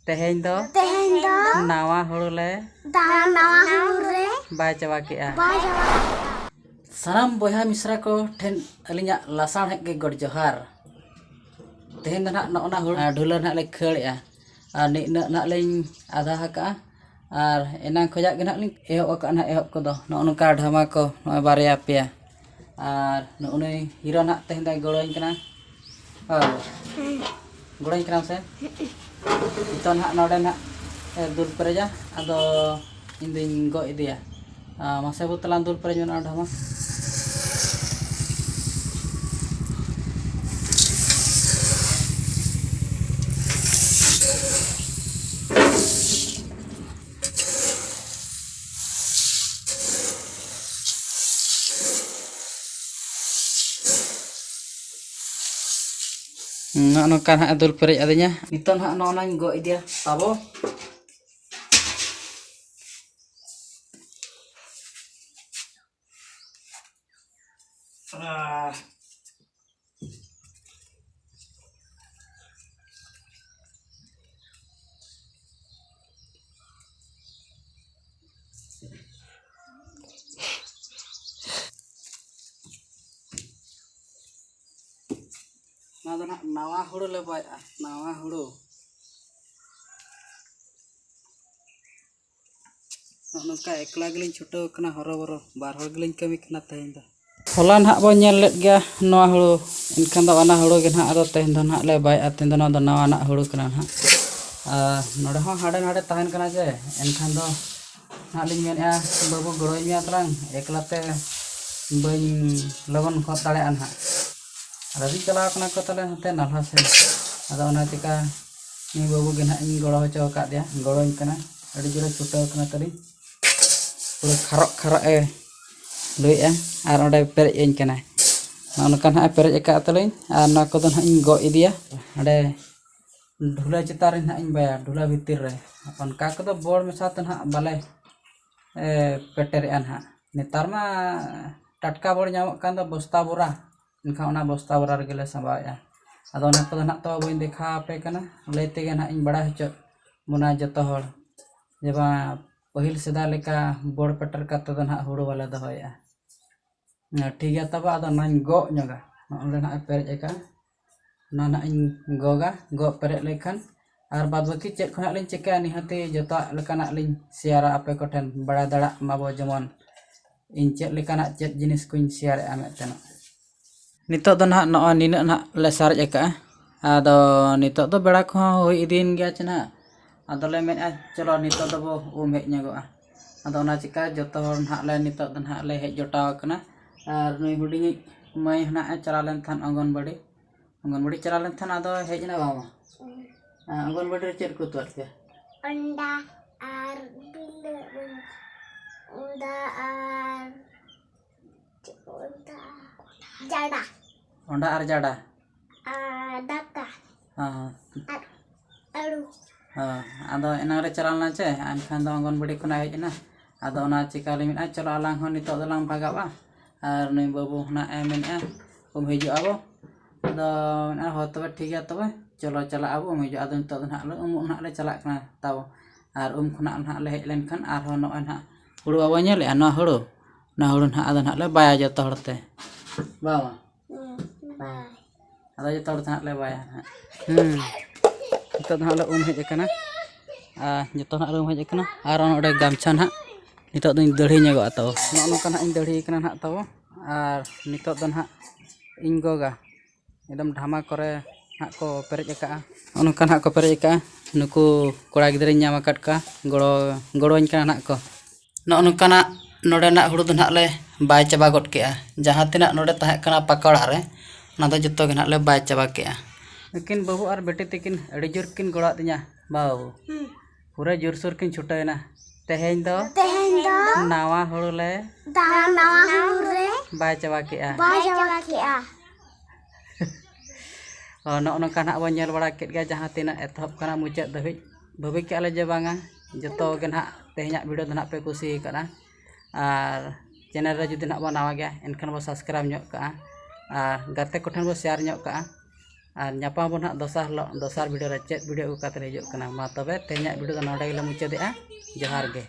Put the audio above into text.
Teheng do nawa huru le bai chaba kea saram boyha misra ko ten alinya lasang hek ge god johar teheng do nak nona huru dhular nak le khelia ar ni nak le adha haka ar enang khojak ge nak ling ehok ka na ehok ko do nonka dhama ko no barya pea ar nonoi hero nak teheng dai goroin kana goroin kana se itu nak node nak dul pereja ado inding go idea masa butelan dul pereja na dhama no kan hak dul perej adanya iton hak no nang go idea tabo nak nawa huru le bai nawa huru nongka ekla gelin chuto kana horo bar hor gelin kami kana teheng do holan hak bo nyel let gya nawa huru enkan do ana huru ge hak ado teheng do hak le bai aten do na do nawa nak huru kana hak node ho hade nade tahen kana je enkan do hak lin men ya babu goroi nya terang ekla te bain logon khot dale an hak Rabi cala kena ko tale hate nalha se ada ona tika ni babu ge hak in goro hocho ka dia goroin kana adi jura chuta kana tadi pura kharok lui ar onde perej en kana na kan hak perej ka talein ar na ko don hak in go idia ade dhula chitar in hak in baya dhula bitir re apon ka ko do bor mesa tan hak bale peter an hak netar ma tatka bor nyamok kan do bosta bora इनका उना बस्ता बरा रेगेले संभाया अदो ना को ना तो बइन देखा पे कना लेते गे ना इन बड़ा हचो मुना जतो हर जेबा पहिल सेदा लेका बोड़ पटर का तो ना हुड़ो वाला दहोया ठीक है तब अदो ना गो न्योगा ओले ना पेरेज एका ना इन गोगा गो पेरेज लेखन आर बाद बाकी चेक खना लिन चेका निहते जतो लेकाना लिन शेयर आपे कोठन बड़ा दड़ा माबो जमन इन चेक लेकाना चेक जिनिस कुइन शेयर आमे तनो नितो दो ना नो निना ना ले सारज एका आदो नितो दो बेड़ा को होई इदिन गया चना आदो ले मेन चलो नितो दो बो उम हेज न्यागोआ आदो ना चिका जतो हर ना ले नितो दो ना ले हेज जोटाव कना आर नुई हुडिंग मई ना चला लेन थान अंगनबाड़ी चला लेन थान आदो हेज ना बामा अंगनबाड़ी रे चेद को तोर के अंडा आर बिल उंडा आर जाड़ा ओंडा आर जाड़ा दाका आड़ू आदो एना रे चलाना चे अनखान दो अंगनबाड़ी खना हेजना आदो ना चिका ले मिना चलो आलांग हो नितो दलांग भागाबा आर नई बाबू ना एमेना उम हिजु आबो आदो ना हो तबे ठीक है तबे चलो चला आबो उम हिजु आदो नितो ना ले उम ना ले चला कना ताव आर उम खना ना ले हेज लेन खान आर हो नो ना हुड़ु आबो नेले ना हुड़ु ना आदो ना ले बाया जतो हरते बावा ada jatuh tanah lebar ya kita tanah le hej kana jatuh nak hej kana aron ode gamcha nak nitok do darhi nya go ataw no kana in darhi kana nak taw ar nitok do nak ingoga edam dhama kore nak ko perej ka ono kan hak ko perej ka nuku kora gidre nyam akat ka goroin kana nak ko no kana node nak hudu do nak le bai chaba got kea jaha tinak node tahe kana pakora re ना तो जो के ना ले bye चाबा के लेकिन बाबू और बेटे तकिन अड़ी जोर किन गोड़ा दिया बाबू पूरा जोर सोर किन छुटायना तेहें दो नावा हुड़ु ले बाय चाबा के नो नका ना बो नेल बड़ा केट गे जहां तिना एतहब kana मुचाद धबिज भबि के आले जे बांगा जतो के ना तेहेना वीडियो द ना पे कुसी करा और चैनल रे जुदी ना बो नावा गया एनखान बो सब्सक्राइब ᱧᱚᱜ का गाते कोठन बो शेयर ᱧᱚᱜ का और नापाम बन हाँ दोसार वीडियो रे चेक वीडियो अगू काते हिजुग कना मा तबे तेहनाग वीडियो दो नोडे गेले मुचादेआ। जोहार गे।